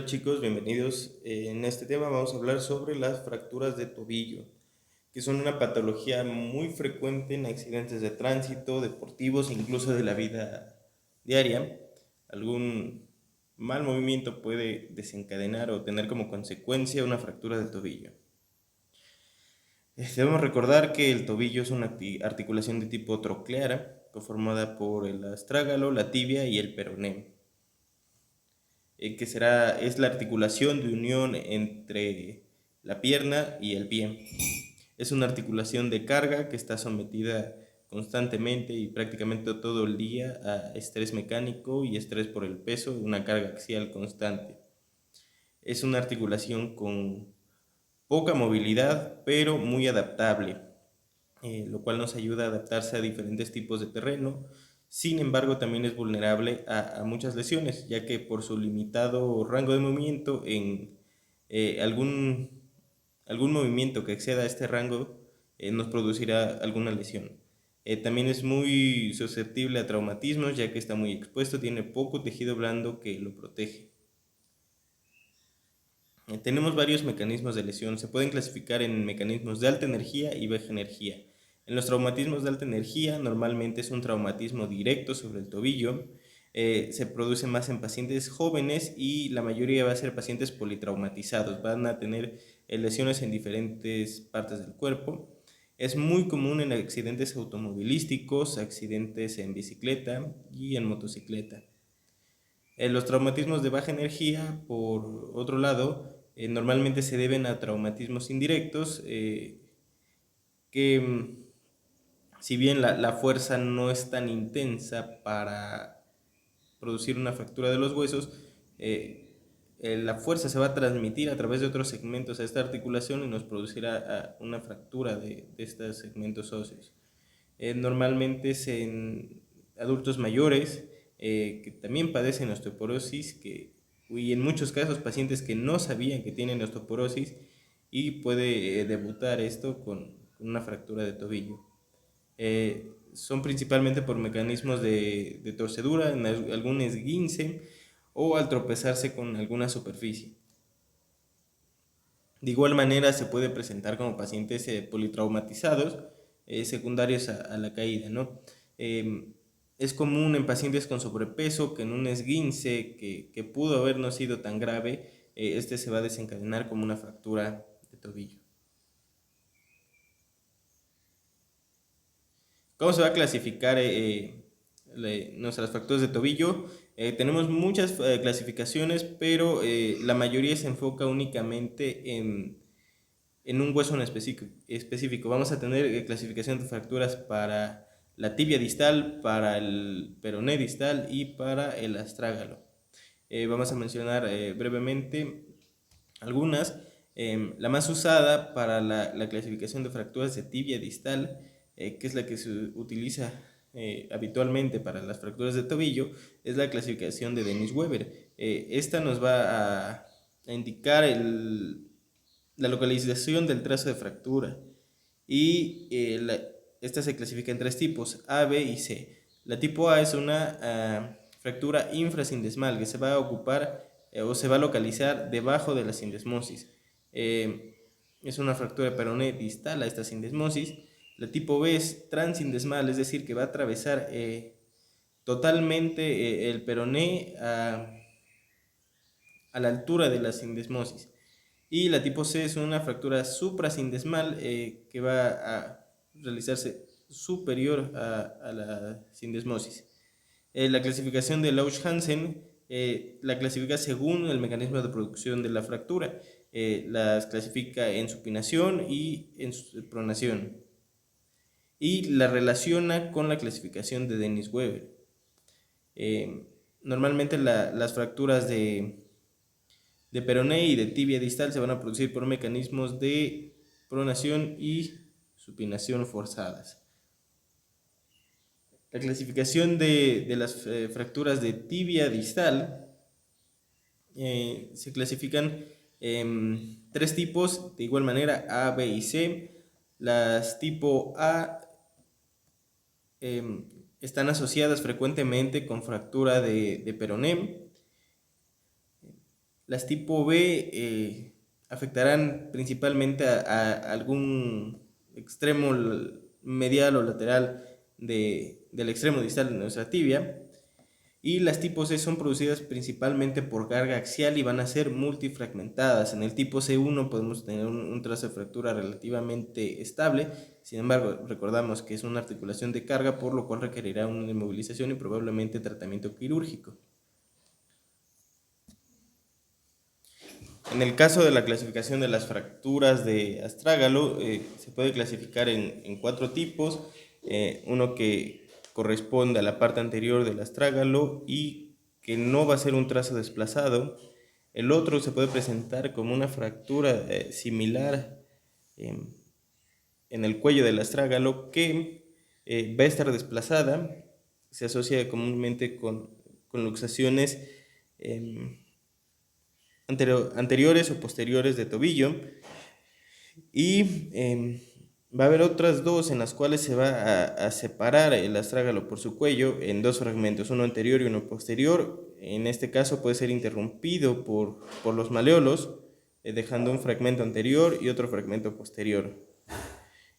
Hola chicos, bienvenidos. En este tema vamos a hablar sobre las fracturas de tobillo, que son una patología muy frecuente en accidentes de tránsito, deportivos, incluso de la vida diaria. Algún mal movimiento puede desencadenar o tener como consecuencia una fractura del tobillo. Debemos recordar que el tobillo es una articulación de tipo trocleara, conformada por el astrágalo, la tibia y el peroné. Es la articulación de unión entre la pierna y el pie. Es una articulación de carga que está sometida constantemente y prácticamente todo el día a estrés mecánico y estrés por el peso, una carga axial constante. Es una articulación con poca movilidad, pero muy adaptable, lo cual nos ayuda a adaptarse a diferentes tipos de terreno. Sin embargo, también es vulnerable a muchas lesiones, ya que por su limitado rango de movimiento, en algún movimiento que exceda este rango nos producirá alguna lesión. También es muy susceptible a traumatismos, ya que está muy expuesto, tiene poco tejido blando que lo protege. Tenemos varios mecanismos de lesión. Se pueden clasificar en mecanismos de alta energía y baja energía. En los traumatismos de alta energía, normalmente es un traumatismo directo sobre el tobillo. Se produce más en pacientes jóvenes y la mayoría va a ser pacientes politraumatizados. Van a tener lesiones en diferentes partes del cuerpo. Es muy común en accidentes automovilísticos, accidentes en bicicleta y en motocicleta. Los traumatismos de baja energía, por otro lado, normalmente se deben a traumatismos indirectos, que si bien la fuerza no es tan intensa para producir una fractura de los huesos, la fuerza se va a transmitir a través de otros segmentos a esta articulación y nos producirá una fractura de estos segmentos óseos. Normalmente es en adultos mayores que también padecen osteoporosis y en muchos casos pacientes que no sabían que tienen osteoporosis y puede debutar esto con una fractura de tobillo. Son principalmente por mecanismos de torcedura, en algún esguince o al tropezarse con alguna superficie. De igual manera se puede presentar como pacientes politraumatizados secundarios a la caída, ¿no? Es común en pacientes con sobrepeso que en un esguince que pudo haber no sido tan grave, este se va a desencadenar como una fractura de tobillo. ¿Cómo se va a clasificar nuestras fracturas de tobillo? Tenemos muchas clasificaciones, pero la mayoría se enfoca únicamente en un hueso en específico. Vamos a tener clasificación de fracturas para la tibia distal, para el peroné distal y para el astrágalo. Vamos a mencionar brevemente algunas. La más usada para la clasificación de fracturas de tibia distal, que es la que se utiliza habitualmente para las fracturas de tobillo, es la clasificación de Dennis Weber. Esta nos va a indicar la localización del trazo de fractura y esta se clasifica en tres tipos: A, B y C. La tipo A es una fractura infrasindesmal que se va a ocupar o se va a localizar debajo de la sindesmosis. Es una fractura de peroné distal a esta sindesmosis. La tipo B es transindesmal, es decir, que va a atravesar totalmente el peroné a la altura de la sindesmosis. Y la tipo C es una fractura suprasindesmal que va a realizarse superior a la sindesmosis. La clasificación de Lauch-Hansen la clasifica según el mecanismo de producción de la fractura. Las clasifica en supinación y en pronación. Y la relaciona con la clasificación de Dennis-Weber. Normalmente las fracturas de peroné y de tibia distal se van a producir por mecanismos de pronación y supinación forzadas. La clasificación de las fracturas de tibia distal se clasifican en tres tipos, de igual manera A, B y C. Las tipo A están asociadas frecuentemente con fractura de peroné. Las tipo B afectarán principalmente a algún extremo medial o lateral del extremo distal de nuestra tibia. Y las tipo C son producidas principalmente por carga axial y van a ser multifragmentadas. En el tipo C1 podemos tener un trazo de fractura relativamente estable, sin embargo recordamos que es una articulación de carga, por lo cual requerirá una inmovilización y probablemente tratamiento quirúrgico. En el caso de la clasificación de las fracturas de astrágalo, se puede clasificar en 4 tipos. Uno que corresponde a la parte anterior del astrágalo y que no va a ser un trazo desplazado. El otro se puede presentar como una fractura similar en el cuello del astrágalo que va a estar desplazada. Se asocia comúnmente con luxaciones anteriores o posteriores de tobillo, y va a haber otras dos en las cuales se va a separar el astrágalo por su cuello en 2 fragmentos, uno anterior y uno posterior. En este caso puede ser interrumpido por los maleolos, dejando un fragmento anterior y otro fragmento posterior.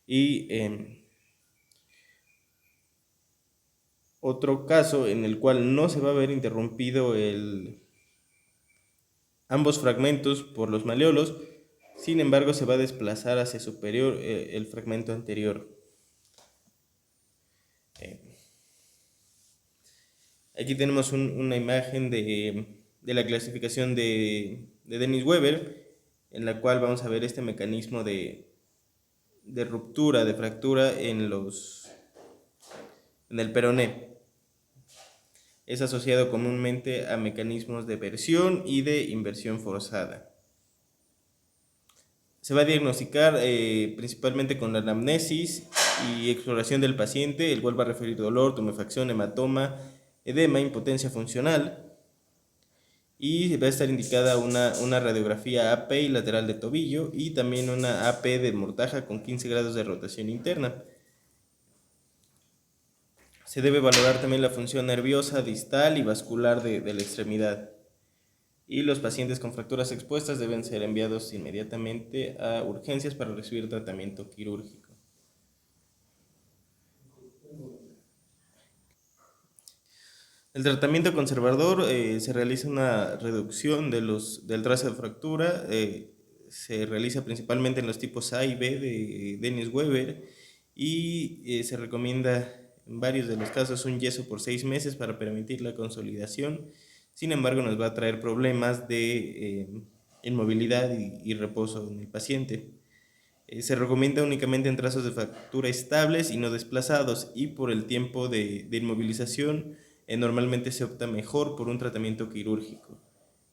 Y otro caso en el cual no se va a ver interrumpido ambos fragmentos por los maleolos, sin embargo se va a desplazar hacia superior el fragmento anterior. Aquí tenemos una imagen de la clasificación de Dennis Weber, en la cual vamos a ver este mecanismo de ruptura, de fractura en el peroné. Es asociado comúnmente a mecanismos de versión y de inversión forzada. Se va a diagnosticar principalmente con la anamnesis y exploración del paciente, el cual va a referir dolor, tumefacción, hematoma, edema, impotencia funcional, y va a estar indicada una radiografía AP lateral de tobillo y también una AP de mortaja con 15 grados de rotación interna. Se debe valorar también la función nerviosa, distal y vascular de la extremidad. Y los pacientes con fracturas expuestas deben ser enviados inmediatamente a urgencias para recibir tratamiento quirúrgico. El tratamiento conservador se realiza una reducción del trazo de fractura, se realiza principalmente en los tipos A y B de Dennis Weber, y se recomienda en varios de los casos un yeso por 6 meses para permitir la consolidación. Sin embargo, nos va a traer problemas de inmovilidad y reposo en el paciente. Se recomienda únicamente en trazos de fractura estables y no desplazados, y por el tiempo de inmovilización normalmente se opta mejor por un tratamiento quirúrgico,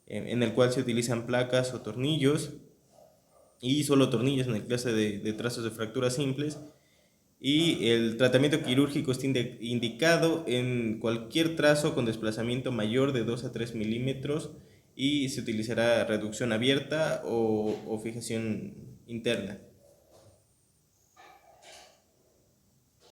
en el cual se utilizan placas o tornillos, y solo tornillos en el caso de trazos de fracturas simples. Y el tratamiento quirúrgico está indicado en cualquier trazo con desplazamiento mayor de 2 a 3 milímetros, y se utilizará reducción abierta o fijación interna.